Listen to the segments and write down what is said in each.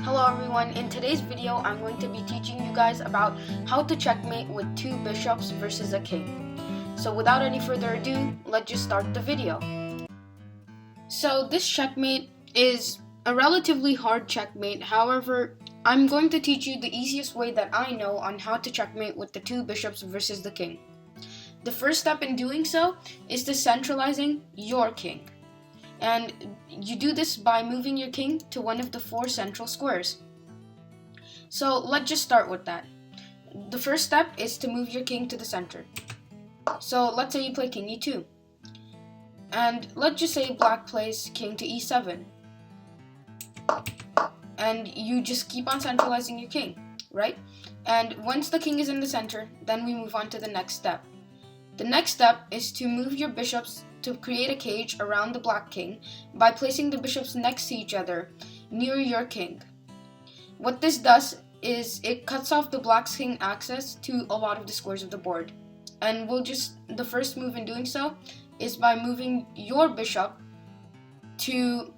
Hello everyone, in today's video I'm going to be teaching you guys about how to checkmate with two bishops versus a king. So without any further ado, let's just start the video. So this checkmate is a relatively hard checkmate, however, I'm going to teach you the easiest way that I know on how to checkmate with the two bishops versus the king. The first step in doing so is to centralizing your king. And you do this by moving your king to one of the four central squares. So let's just start with that. The first step is to move your king to the center. So let's say you play king e2. And let's just say black plays king to e7. And you just keep on centralizing your king, right? And once the king is in the center, then we move on to the next step. The next step is to move your bishops to create a cage around the black king by placing the bishops next to each other near your king. What this does is it cuts off the black's king access to a lot of the squares of the board. And the first move in doing so is by moving your bishop to,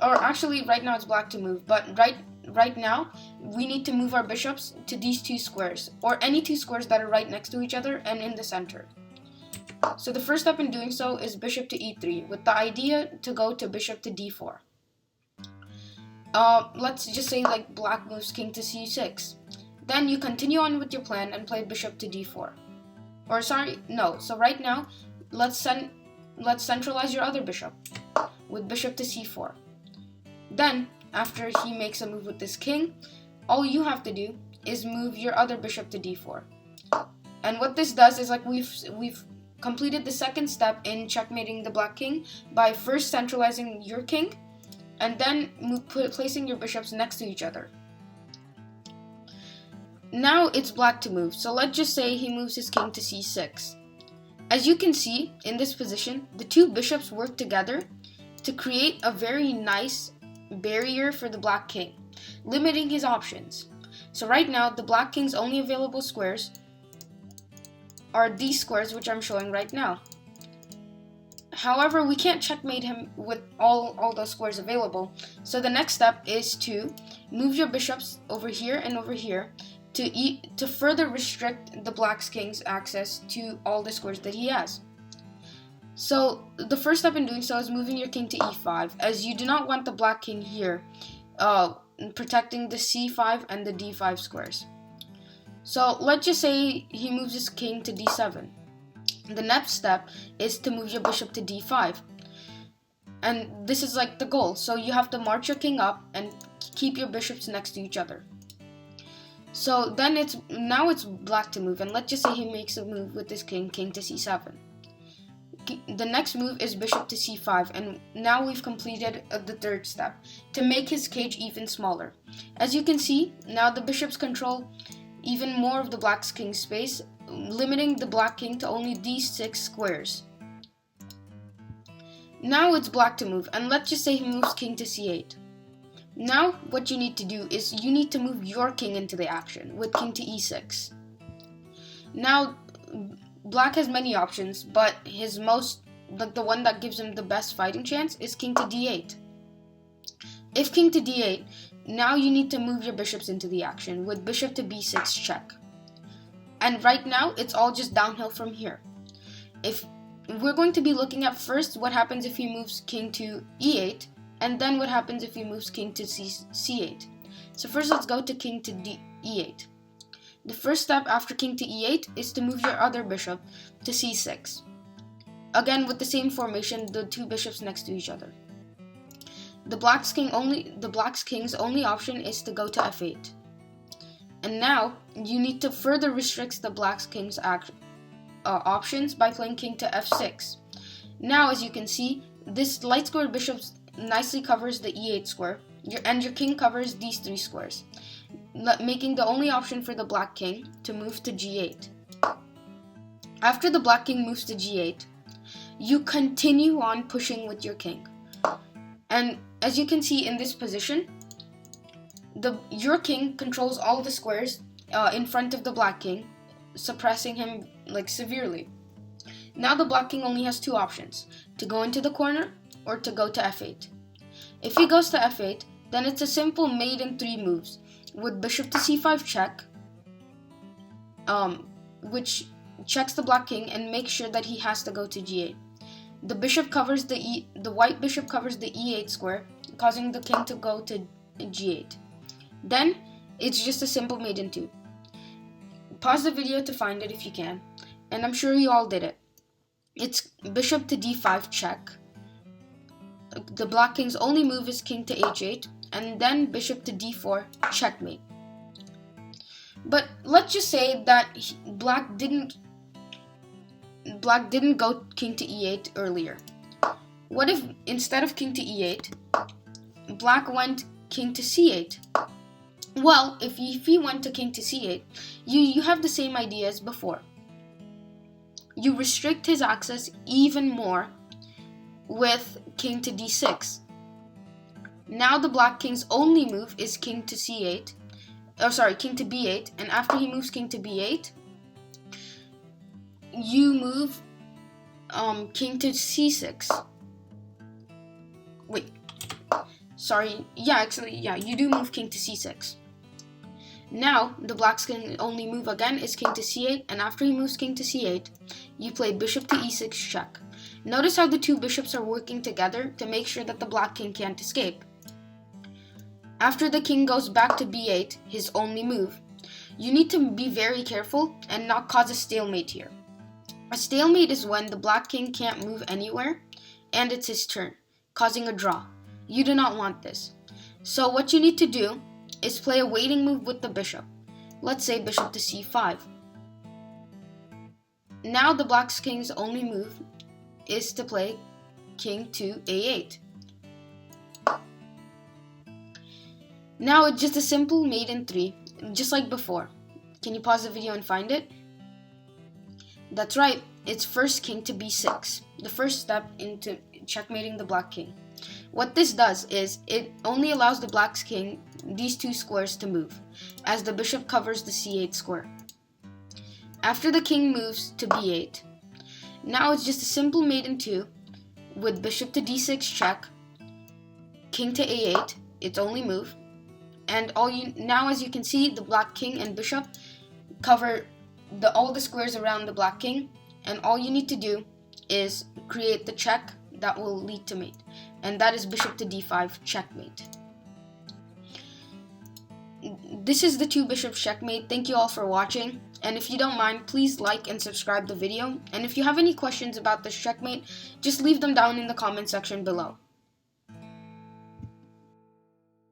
or actually right now it's black to move, but right now we need to move our bishops to these two squares, or any two squares that are right next to each other and in the center. So the first step in doing so is bishop to e3, with the idea to go to bishop to d4. Let's just say like black moves king to c6. Then you continue on with your plan and play bishop to d4. So right now let's centralize your other bishop with bishop to c4. Then after he makes a move with this king, all you have to do is move your other bishop to d4. And what this does is like we've completed the second step in checkmating the black king by first centralizing your king and then placing your bishops next to each other. Now it's black to move, so let's just say he moves his king to c6. As you can see, in this position, the two bishops work together to create a very nice barrier for the black king, limiting his options. So right now, the black king's only available squares are these squares which I'm showing right now. However, we can't checkmate him with all those squares available, so the next step is to move your bishops over here and over here to further restrict the black king's access to all the squares that he has. So the first step in doing so is moving your king to e5, as you do not want the black king here protecting the c5 and the d5 squares. So let's just say he moves his king to d7. The next step is to move your bishop to d5. And this is like the goal. So you have to march your king up and keep your bishops next to each other. So then now it's black to move, and let's just say he makes a move with his king to c7. The next move is bishop to c5, and now we've completed the third step, to make his cage even smaller. As you can see, now the bishops control even more of the black king's space, limiting the black king to only these 6 squares. Now it's black to move, and let's just say he moves king to c8. Now what you need to do is you need to move your king into the action with king to e6. Now black has many options, but the one that gives him the best fighting chance is king to d8. If king to d8, now you need to move your bishops into the action with bishop to b6 check. And right now, it's all just downhill from here. If we're going to be looking at first what happens if he moves king to e8, and then what happens if he moves king to c8. So first let's go to king to e8. The first step after king to e8 is to move your other bishop to c6. Again, with the same formation, the two bishops next to each other. The black's king's only option is to go to f8. And now you need to further restrict the black's king's options by playing king to f6. Now, as you can see, this light squared bishop nicely covers the e8 square, and your king covers these 3 squares, making the only option for the black king to move to g8. After the black king moves to g8, you continue on pushing with your king. And as you can see in this position, your king controls all the squares in front of the black king, suppressing him severely. Now the black king only has 2 options, to go into the corner or to go to f8. If he goes to f8, then it's a simple mate in 3 moves with bishop to c5 check, which checks the black king and makes sure that he has to go to g8. The bishop covers the white bishop covers the e8 square, causing the king to go to g8. Then it's just a simple mate in 2. Pause the video to find it if you can, and I'm sure you all did it. It's bishop to d5 check. The black king's only move is king to h8, and then bishop to d4 checkmate. But let's just say that black didn't go king to e8 earlier. What if instead of king to e8, black went king to c8? Well, if he went to king to c8, you have the same idea as before. You restrict his access even more with king to d6. Now the black king's only move is king to c8. King to b8, and after he moves king to b8, you move king to c6. You do move king to c6. Now, the black's only move again is king to c8, and after he moves king to c8, you play bishop to e6 check. Notice how the two bishops are working together to make sure that the black king can't escape. After the king goes back to b8, his only move, you need to be very careful and not cause a stalemate here. A stalemate is when the black king can't move anywhere, and it's his turn, causing a draw. You do not want this. So what you need to do is play a waiting move with the bishop. Let's say bishop to c5. Now the black king's only move is to play king to a8. Now it's just a simple mate in 3, just like before. Can you pause the video and find it? That's right, it's first king to b6, the first step into checkmating the black king. What this does is it only allows the black's king these 2 squares to move, as the bishop covers the c8 square. After the king moves to b8, now it's just a simple mate in 2 with bishop to d6 check, king to a8, its only move, and now as you can see, the black king and bishop cover all the squares around the black king, and all you need to do is create the check that will lead to mate, and that is bishop to d5 checkmate. This is the 2 bishops checkmate. Thank you all for watching, and if you don't mind, please like and subscribe the video, and if you have any questions about this checkmate, just leave them down in the comment section below.